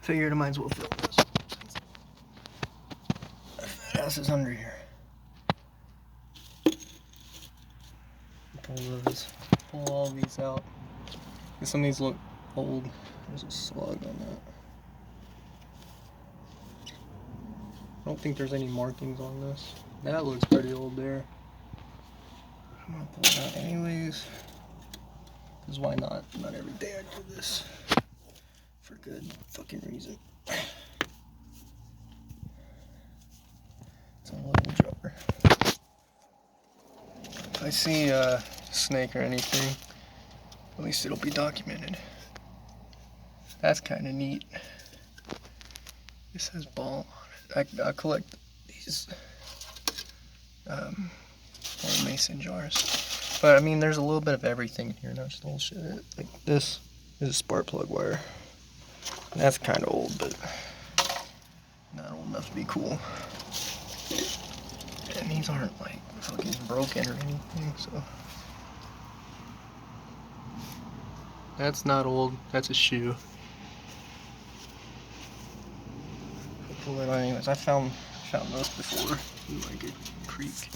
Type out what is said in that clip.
Figured I might as well film this. My fat ass is under here. Pull all these out. Some of these look old. There's a slug on that. I don't think there's any markings on this. That looks pretty old there. I'm gonna pull it out anyways. Because why not? Not every day I do this. For good fucking reason. It's a little jar. If I see a snake or anything, at least it'll be documented. That's kind of neat. It says ball on it. I collect these old mason jars. But I mean, there's a little bit of everything in here, not just old shit. Like this is a spark plug wire. That's kind of old, but not old enough to be cool. And these aren't like fucking broken or anything, so. That's not old, that's a shoe. Pull it on anyways. I found those before in like a creek.